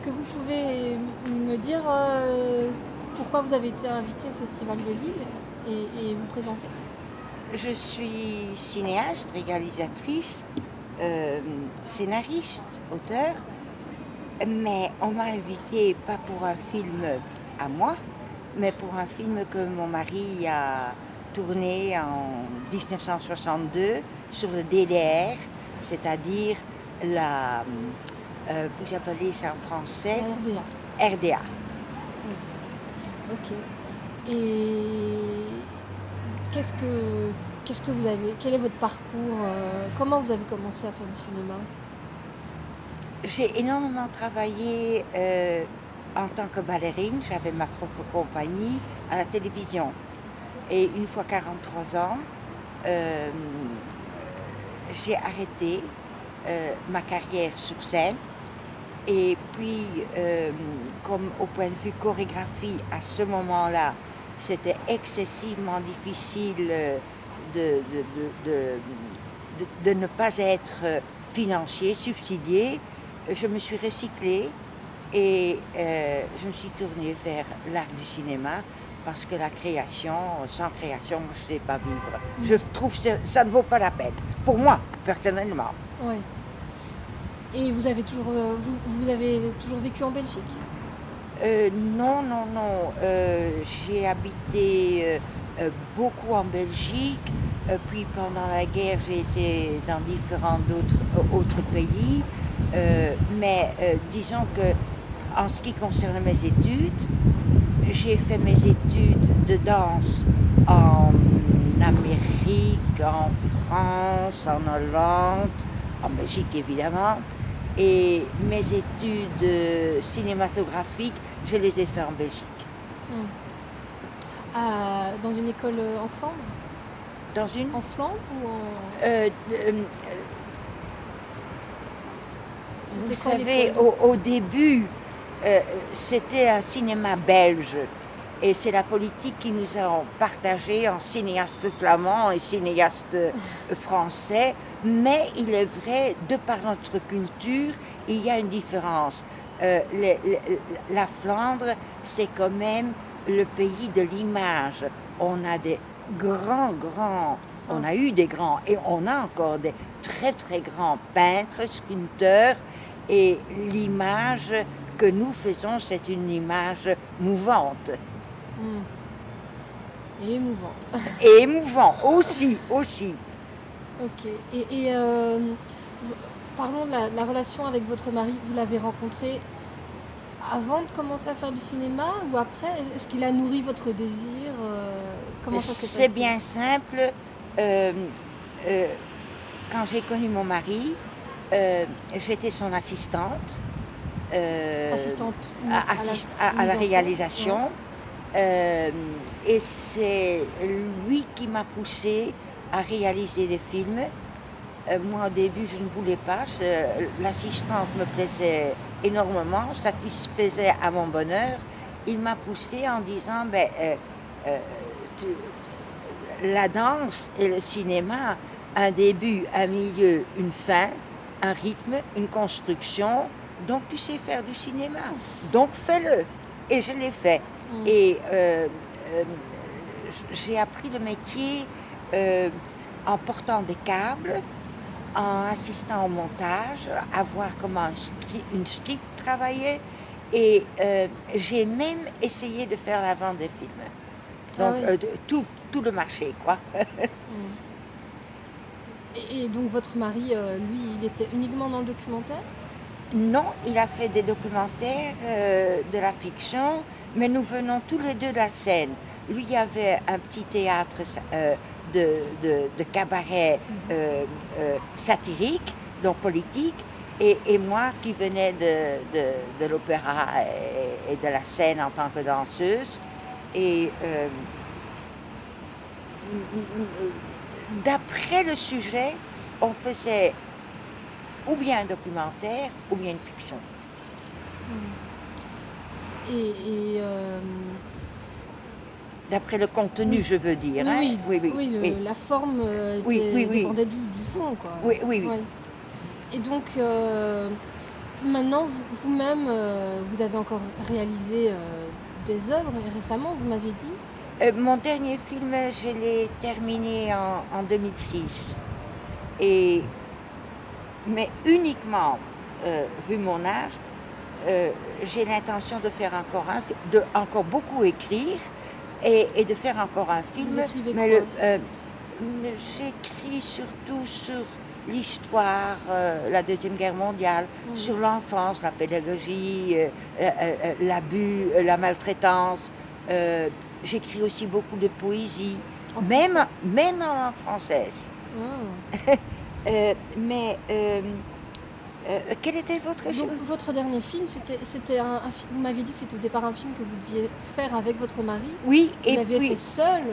que vous pouvez me dire pourquoi vous avez été invité au Festival de Lille et vous présenter? Je suis cinéaste, réalisatrice, scénariste, auteur, mais on m'a invitée pas pour un film à moi, mais pour un film que mon mari a tourné en 1962 sur le DDR, c'est-à-dire la, vous appelez ça en français, La RDA. RDA. Ok. Et qu'est-ce que vous avez, quel est votre parcours? Comment vous avez commencé à faire du cinéma? J'ai énormément travaillé en tant que ballerine. J'avais ma propre compagnie à la télévision. Et une fois 43 ans, j'ai arrêté ma carrière sur scène. Et puis, comme au point de vue chorégraphie, à ce moment-là, c'était excessivement difficile de ne pas être financier, subsidié. Je me suis recyclée et je me suis tournée vers l'art du cinéma parce que la création, sans création, je ne sais pas vivre. Je trouve que ça ne vaut pas la peine, pour moi, personnellement. Ouais. Et vous avez vous avez toujours vécu en Belgique? Non. J'ai habité beaucoup en Belgique. Puis pendant la guerre, j'ai été dans différents autres pays. Mais disons que en ce qui concerne mes études, j'ai fait mes études de danse en Amérique, en France, en Hollande, en Belgique évidemment. Et mes études cinématographiques, je les ai faites en Belgique. Dans une école en Flandre? Dans une En Flandre ou en... Vous savez, au début, c'était un cinéma belge. Et c'est la politique qui nous a partagé en cinéastes flamands et cinéastes français. Mais il est vrai, de par notre culture, il y a une différence. La Flandre, c'est quand même le pays de l'image. On a des on a eu des grands, et on a encore des très très grands peintres, sculpteurs, et l'image que nous faisons, c'est une image mouvante. Et émouvante. Et émouvant aussi. Ok. Parlons de la relation avec votre mari. Vous l'avez rencontré avant de commencer à faire du cinéma ou après? Est-ce qu'il a nourri votre désir? Comment ça s'est passé? C'est bien simple. Quand j'ai connu mon mari, j'étais son assistante. Assistante à la réalisation. Et c'est lui qui m'a poussée à réaliser des films. Moi, au début, je ne voulais pas. L'assistante me plaisait énormément, satisfaisait à mon bonheur. Il m'a poussée en disant, la danse et le cinéma, un début, un milieu, une fin, un rythme, une construction. Donc, tu sais faire du cinéma. Donc, fais-le. Et je l'ai fait. Et j'ai appris le métier en portant des câbles, en assistant au montage, à voir comment une script travaillait. Et j'ai même essayé de faire la vente des films. Donc, tout le marché, quoi. Et donc, votre mari, lui, il était uniquement dans le documentaire? Non, il a fait des documentaires, de la fiction, mais nous venons tous les deux de la scène. Lui, il y avait un petit théâtre de cabaret satirique, donc politique, et moi qui venais de l'opéra et de la scène en tant que danseuse. Et d'après le sujet, on faisait ou bien un documentaire ou bien une fiction. D'après le contenu, je veux dire. Oui. La forme dépendait du fond, quoi. Oui. Et donc, Maintenant, vous-même, vous avez encore réalisé des œuvres récemment, vous m'avez dit. Mon dernier film, je l'ai terminé en 2006. Mais uniquement, vu mon âge, j'ai l'intention de faire encore encore beaucoup écrire et de faire encore un film. Vous écrivez Mais quoi? j'écris surtout sur l'histoire, la Deuxième Guerre mondiale, sur l'enfance, la pédagogie, l'abus, la maltraitance. J'écris aussi beaucoup de poésie, En même français? en langue française. Ah. Quel était votre Donc votre dernier film, c'était vous m'aviez dit que c'était au départ un film que vous deviez faire avec votre mari. Oui, Vous et l'aviez puis fait seul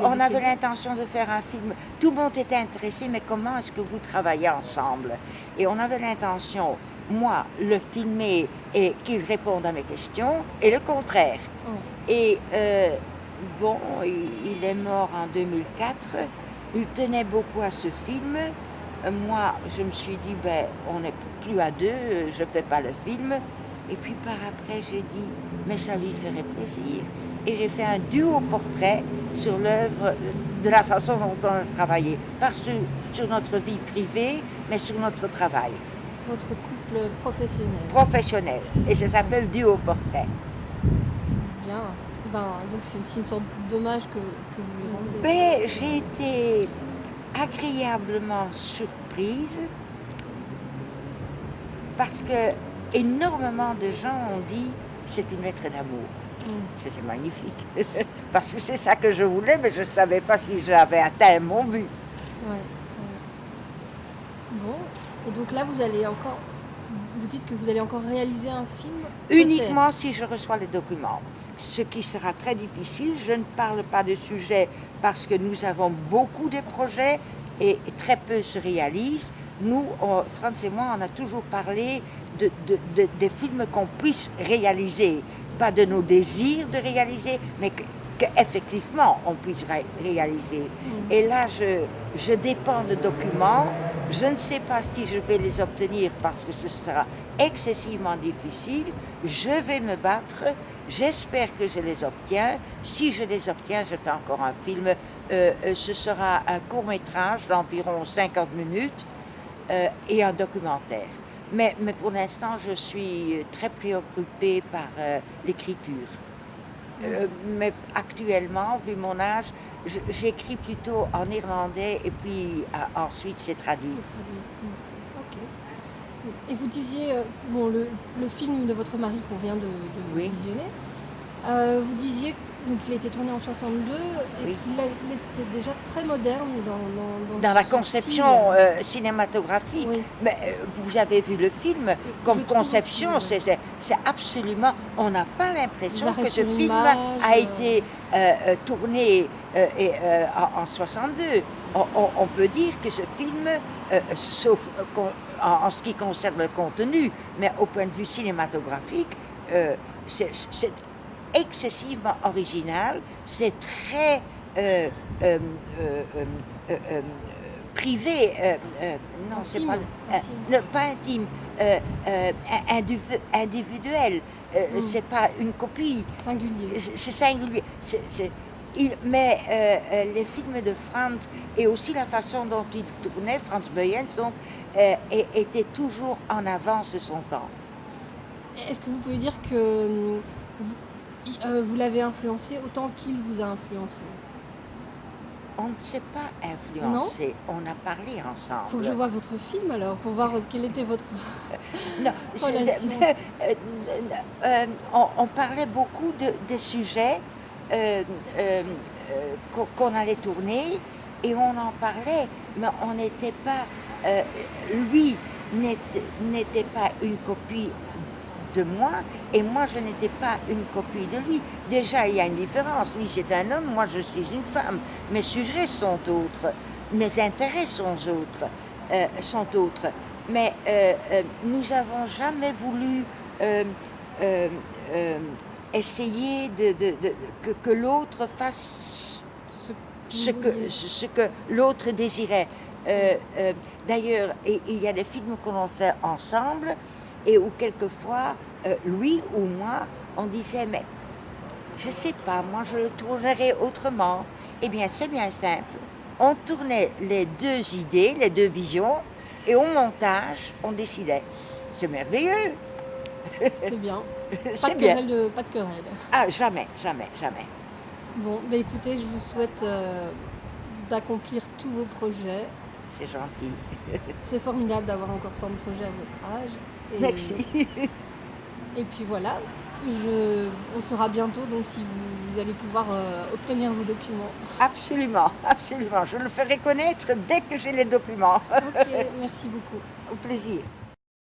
on avait l'intention de faire un film. Tout le monde était intéressé, mais comment est-ce que vous travaillez ensemble? Et on avait l'intention, moi, le filmer et qu'il réponde à mes questions, et le contraire. Oh. Et bon, il est mort en 2004. Il tenait beaucoup à ce film. Moi, je me suis dit, ben, on n'est plus à deux, je ne fais pas le film. Et puis par après, j'ai dit, mais ça lui ferait plaisir. Et j'ai fait un duo-portrait sur l'œuvre, de la façon dont on a travaillé. Pas sur notre vie privée, mais sur notre travail. Votre couple professionnel. Professionnel. Et ça s'appelle duo-portrait. Bien. Donc c'est aussi une sorte d'hommage que vous lui rendez. Ben, j'ai été agréablement surprise parce que énormément de gens ont dit c'est une lettre d'amour. C'est magnifique. Parce que c'est ça que je voulais, mais je ne savais pas si j'avais atteint mon but. Ouais. Bon. Et donc là, vous dites que vous allez encore réaliser un film? Uniquement si je reçois les documents. Ce qui sera très difficile. Je ne parle pas de sujet parce que nous avons beaucoup de projets et très peu se réalisent. Nous, Franz et moi, on a toujours parlé des films qu'on puisse réaliser. Pas de nos désirs de réaliser, mais qu'effectivement on puisse réaliser. Et là, je dépends de documents. Je ne sais pas si je vais les obtenir parce que ce sera excessivement difficile. Je vais me battre. J'espère que je les obtiens. Si je les obtiens, je fais encore un film. Ce sera un court-métrage d'environ 50 minutes et un documentaire. Mais pour l'instant, je suis très préoccupée par l'écriture. Mais actuellement, vu mon âge, j'écris plutôt en irlandais et puis ensuite c'est traduit. C'est traduit. Ok. Et vous disiez, le film de votre mari qu'on vient de visionner, vous disiez qu'il a été tourné en 62 et qu'il était déjà très moderne dans la conception cinématographique. Oui. Mais vous avez vu le film, comme conception, c'est absolument... On n'a pas l'impression que ce film a été tourné en 62. On peut dire que ce film, sauf en ce qui concerne le contenu, mais au point de vue cinématographique, c'est excessivement original, c'est très privé, non, c'est pas intime, individuel, c'est pas une copie. Singulier. C'est singulier. Mais les films de Franz et aussi la façon dont il tournait, Franz Boyens, donc, était toujours en avance de son temps. Est-ce que vous pouvez dire que vous l'avez influencé autant qu'il vous a influencé? On ne s'est pas influencé, on a parlé ensemble. Il faut que je voie votre film alors, pour voir quelle était votre non, relation. On parlait beaucoup des sujets qu'on allait tourner et on en parlait, mais on n'était pas... lui n'était pas une copie de moi, et moi je n'étais pas une copie de lui. Déjà il y a une différence, lui c'est un homme, moi je suis une femme. Mes sujets sont autres, mes intérêts sont autres. Mais nous n'avons jamais voulu essayer que l'autre fasse ce que l'autre désirait. D'ailleurs, il y a des films que l'on fait ensemble et où quelquefois, lui ou moi, on disait, mais je ne sais pas, moi je le tournerais autrement. Eh bien, c'est bien simple. On tournait les deux idées, les deux visions, et au montage, on décidait. C'est merveilleux. C'est bien. C'est bien. Pas de querelle. Ah, jamais, jamais, jamais. Bon, bah écoutez, je vous souhaite d'accomplir tous vos projets. C'est gentil. C'est formidable d'avoir encore tant de projets à votre âge. Merci. Et puis voilà, on saura bientôt donc si vous allez pouvoir obtenir vos documents. Absolument, absolument. Je le ferai connaître dès que j'ai les documents. Ok, merci beaucoup. Au plaisir.